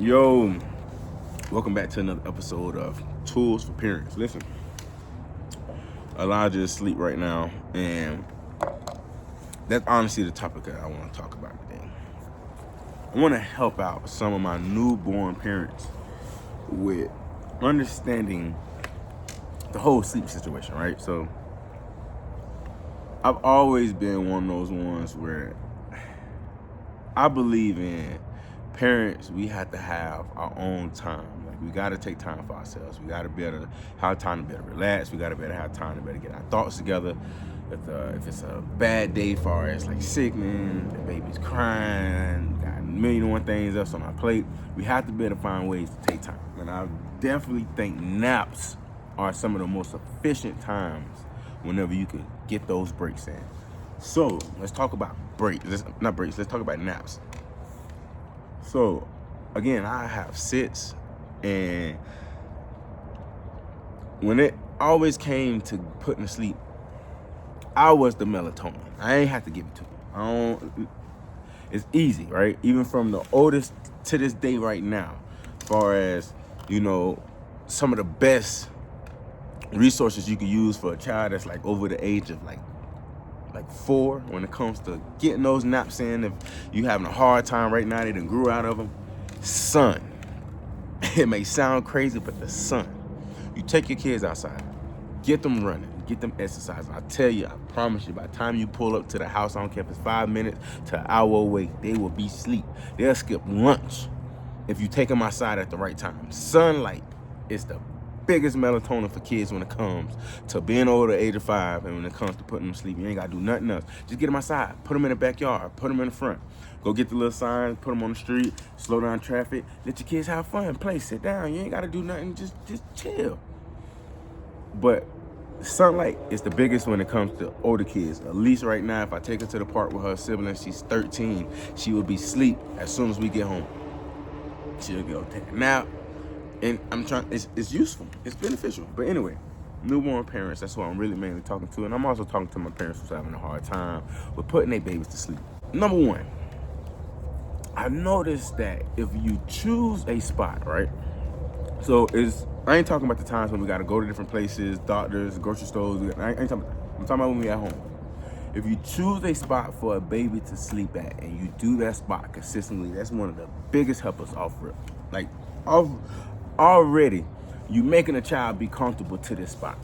Yo, welcome back to another episode of Tools for Parents. Listen, Elijah is asleep right now, and that's honestly the topic that I want to talk about today. I want to help out some of my newborn parents with understanding the whole sleep situation, right? So, I've always been one of those ones where I believe in parents. We have to have our own time. Like, we got to take time for ourselves. We got to be able to have time to better relax. We got to better have time to better get our thoughts together. If it's a bad day, far as like sickening, the baby's crying, got a million and one things else on our plate, we have to be able to find ways to take time. And I definitely think naps are some of the most efficient times whenever you can get those breaks in. So let's talk about breaks. Let's talk about naps. So again, I have sits, and when it always came to putting to sleep, I was the melatonin. I ain't have to give it to you. It's easy, right? Even from the oldest to this day right now, as far as, some of the best resources you can use for a child that's like over the age of like 4, when it comes to getting those naps in. If you having a hard time right now, they done grew out of them. Sun. It may sound crazy, but the sun. You take your kids outside, get them running, get them exercising. I tell you, I promise you, by the time you pull up to the house, I don't care if it's 5 minutes to an hour away, they will be asleep. They'll skip lunch if you take them outside at the right time. Sunlight is the biggest melatonin for kids when it comes to being over the age of 5, and when it comes to putting them to sleep. You ain't got to do nothing else. Just get them outside, put them in the backyard, put them in the front. Go get the little signs, put them on the street, slow down traffic. Let your kids have fun, play, sit down. You ain't got to do nothing, just chill. But sunlight is the biggest when it comes to older kids. At least right now, if I take her to the park with her siblings, she's 13, she will be asleep as soon as we get home. She'll go take a nap. And it's useful, it's beneficial. But anyway, newborn parents, that's who I'm really mainly talking to. And I'm also talking to my parents who's having a hard time with putting their babies to sleep. Number one, I noticed that if you choose a spot, right? So I ain't talking about the times when we got to go to different places, doctors, grocery stores. I ain't talking about that. I'm talking about when we at home. If you choose a spot for a baby to sleep at and you do that spot consistently, that's one of the biggest helpers off rip. Like, already, you making a child be comfortable to this spot.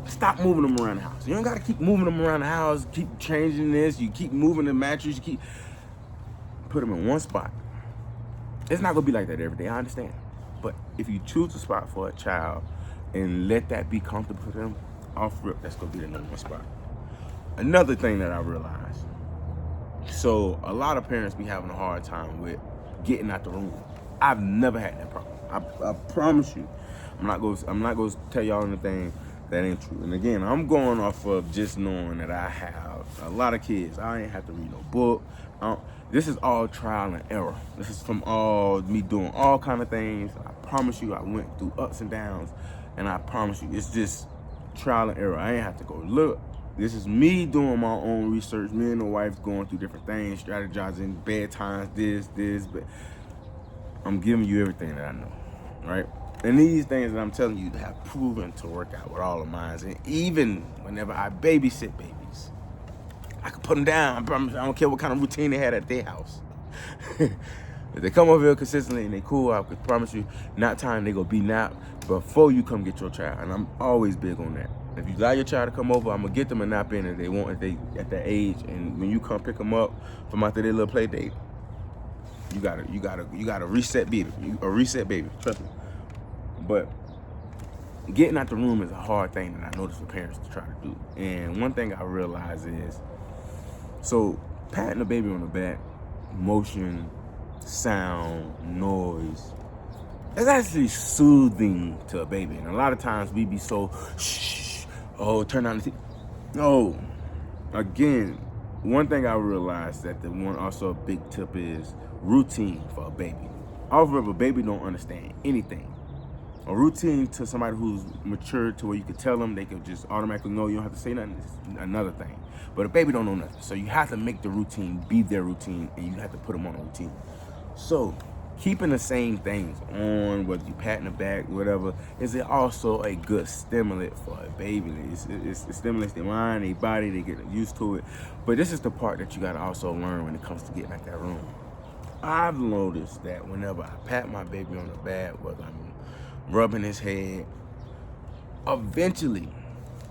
Stop moving them around the house. You don't got to keep moving them around the house, keep changing this, you keep moving the mattress, put them in one spot. It's not going to be like that every day, I understand. But if you choose a spot for a child and let that be comfortable for them, off rip, that's going to be the number one spot. Another thing that I realized, so a lot of parents be having a hard time with getting out the room. I've never had that problem. I promise you. I'm not gonna tell y'all anything that ain't true. And again, I'm going off of just knowing that I have a lot of kids. I ain't have to read no book. This is all trial and error. This is from all me doing all kind of things. I promise you, I went through ups and downs, and I promise you, it's just trial and error. I ain't have to go look. This is me doing my own research. Me and the wife going through different things, strategizing, bedtimes, this, but I'm giving you everything that I know, right? And these things that I'm telling you have proven to work out with all of mine. And even whenever I babysit babies, I can put them down. I promise. I don't care what kind of routine they had at their house. If they come over here consistently and they cool, I can promise you, nap time, they go be napped before you come get your child. And I'm always big on that. If you allow your child to come over, I'm gonna get them a nap in if they want, if they at that age. And when you come pick them up from after their little play date, you gotta reset baby. A reset baby, trust me. But getting out the room is a hard thing that I notice for parents to try to do. And one thing I realize is, so patting a baby on the back, motion, sound, noise, it's actually soothing to a baby. And a lot of times we be so, shh, oh, turn on the TV. No, again, one thing I realized that also a big tip is routine for a baby. However, if a baby don't understand anything, a routine to somebody who's mature to where you could tell them, they could just automatically know, you don't have to say nothing, is another thing. But a baby don't know nothing. So you have to make the routine be their routine, and you have to put them on a routine. So keeping the same things on, whether you pat in the back, whatever, is it also a good stimulant for a baby? It stimulates their mind, their body, they get used to it. But this is the part that you gotta also learn when it comes to getting out that room. I've noticed that whenever I pat my baby on the back, whether I'm rubbing his head, eventually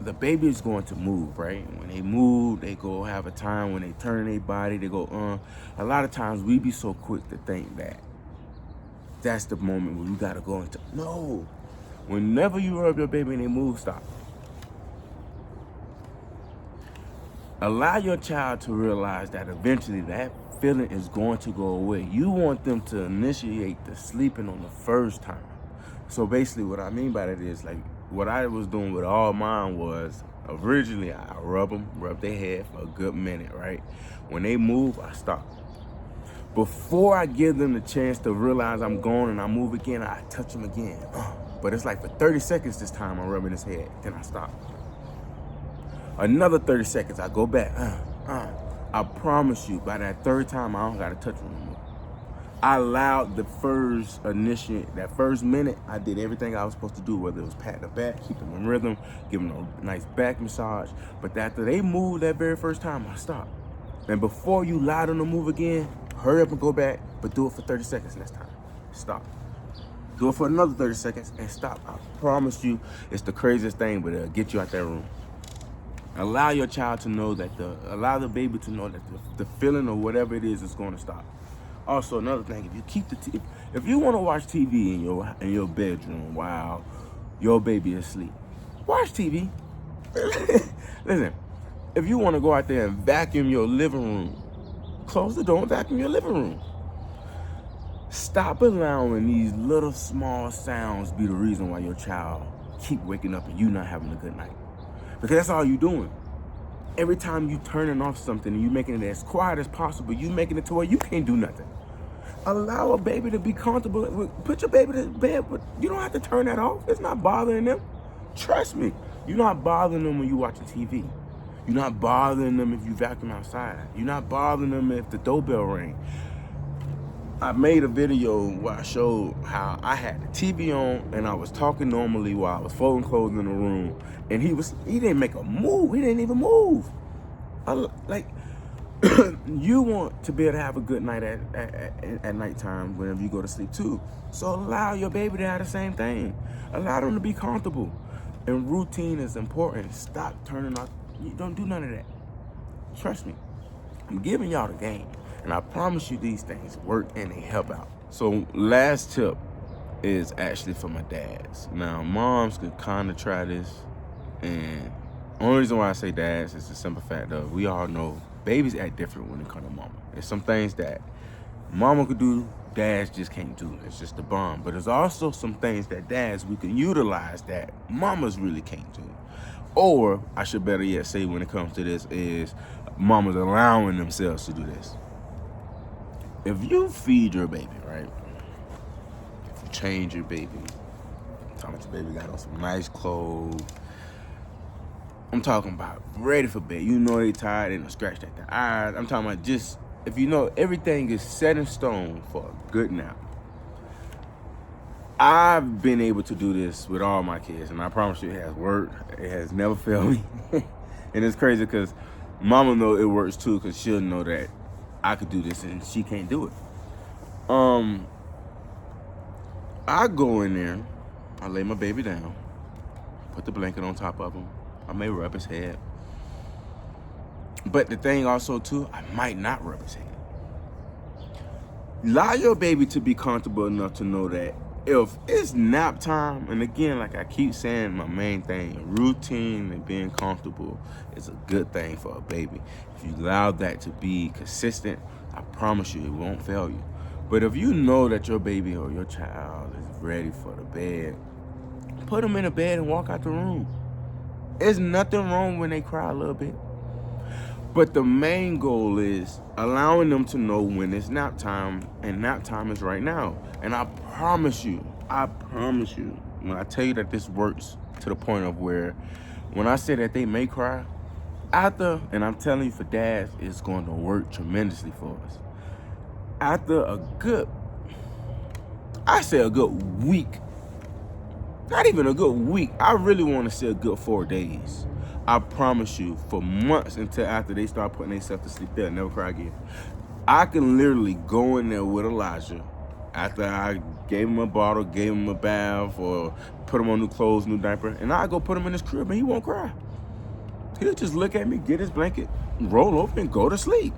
the baby is going to move, right? When they move, they go have a time when they turn their body, they go, A lot of times we be so quick to think that that's the moment when you gotta go into, no. Whenever you rub your baby and they move, stop. Allow your child to realize that eventually that feeling is going to go away. You want them to initiate the sleeping on the first time. So basically what I mean by that is, like, what I was doing with all mine was, originally I rub their head for a good minute, right? When they move, I stop. Before I give them the chance to realize I'm gone and I move again, I touch them again. But it's like for 30 seconds this time I'm rubbing his head, then I stop. Another 30 seconds, I go back. I promise you, by that third time, I don't gotta touch him anymore. I allowed the first that first minute, I did everything I was supposed to do, whether it was pat the back, keep them in rhythm, give them a nice back massage. But after they moved that very first time, I stopped. And before you allow them to move again, hurry up and go back, but do it for 30 seconds next time. Stop. Do it for another 30 seconds and stop. I promise you, it's the craziest thing, but it'll get you out that room. Allow your child to know that allow the baby to know that the feeling or whatever it is going to stop. Also, another thing, if you keep if you want to watch TV in your bedroom while your baby is asleep, watch TV. Listen, if you want to go out there and vacuum your living room, close the door and vacuum your living room. Stop allowing these little small sounds be the reason why your child keep waking up and you not having a good night. Because that's all you're doing. Every time you turning off something and you making it as quiet as possible, you making it to where you can't do nothing. Allow a baby to be comfortable. Put your baby to bed, but you don't have to turn that off. It's not bothering them. Trust me. You're not bothering them when you're watching TV. You're not bothering them if you vacuum outside. You're not bothering them if the doorbell rings. I made a video where I showed how I had the TV on and I was talking normally while I was folding clothes in the room, and he didn't make a move. He didn't even move. You want to be able to have a good night at nighttime whenever you go to sleep too. So allow your baby to have the same thing. Allow them to be comfortable. And routine is important. Stop turning off. You don't do none of that. Trust me. I'm giving y'all the game. And I promise you these things work and they help out. So last tip is actually for my dads. Now, moms could kind of try this. And only reason why I say dads is the simple fact of we all know babies act different when it comes to mama. There's some things that mama could do, dads just can't do. It's just the bond. But there's also some things that dads we can utilize that mamas really can't do. Or I should better yet say when it comes to this is mamas allowing themselves to do this. If you feed your baby, right? If you change your baby, I'm talking about your baby got on some nice clothes. I'm talking about ready for bed. You know they tired, they done scratched at the eyes. I'm talking about just, if you know everything is set in stone for a good nap. I've been able to do this with all my kids, and I promise you it has worked. It has never failed me. And it's crazy because mama know it works too, because she'll know that I could do this and she can't do it. I go in there, I lay my baby down, put the blanket on top of him. I may rub his head. But the thing also too, I might not rub his head. Allow your baby to be comfortable enough to know that if it's nap time, and again, like I keep saying, my main thing, routine and being comfortable is a good thing for a baby. If you allow that to be consistent, I promise you it won't fail you. But if you know that your baby or your child is ready for the bed, put them in the bed and walk out the room. There's nothing wrong when they cry a little bit. But the main goal is allowing them to know when it's nap time, and nap time is right now. And I promise you, when I tell you that this works to the point of where, when I say that they may cry, after, and I'm telling you for dads, it's going to work tremendously for us. After a good I say a good week. Not even a good week. I really want to say a good 4 days. I promise you, for months until after they start putting themselves to sleep, they'll never cry again. I can literally go in there with Elijah after I gave him a bottle, gave him a bath, or put him on new clothes, new diaper, and I go put him in his crib and he won't cry. He'll just look at me, get his blanket, roll over, and go to sleep.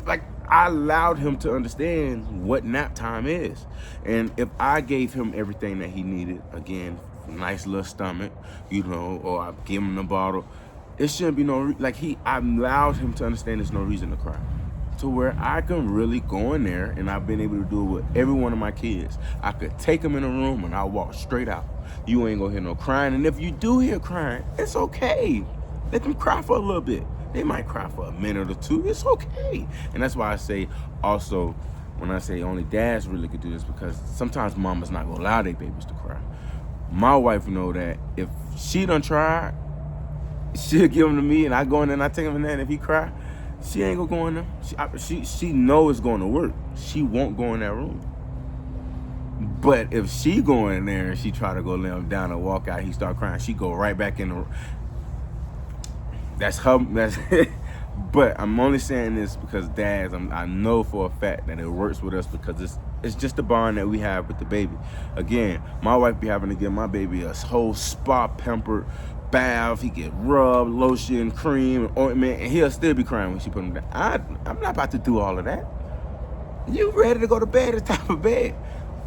Like, I allowed him to understand what nap time is. And if I gave him everything that he needed, again, nice little stomach, or I give him the bottle, it shouldn't be I allowed him to understand there's no reason to cry. To where I can really go in there, and I've been able to do it with every one of my kids. I could take them in a room and I'll walk straight out. You ain't gonna hear no crying. And if you do hear crying, it's okay. Let them cry for a little bit. They might cry for a minute or two. It's okay. And that's why I say also, when I say only dads really could do this, because sometimes mama's not gonna allow their babies to cry. My wife know that if she done tried, she'll give him to me, and I go in there and I take him in there, and if he cry, she ain't gonna go in there. She know it's going to work. She won't go in that room. But if she go in there and she try to go lay him down and walk out, he start crying, she go right back in the room. That's her. That's But I'm only saying this because dads, I know for a fact that it works with us, because it's just the bond that we have with the baby. Again, my wife be having to give my baby a whole spa pampered bath. He get rubbed, lotion, cream, ointment, and he'll still be crying when she put him down. I'm not about to do all of that. You ready to go to bed at the top of bed,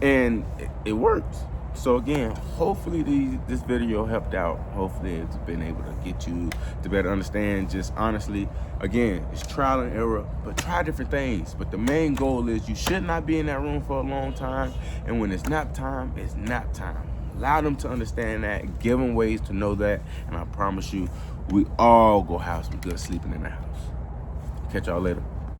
and it works. So again, hopefully this video helped out. Hopefully it's been able to get you to better understand. Just honestly, again, it's trial and error, but try different things. But the main goal is you should not be in that room for a long time. And when it's nap time, it's nap time. Allow them to understand that. Give them ways to know that. And I promise you, we all go have some good sleeping in the house. Catch y'all later.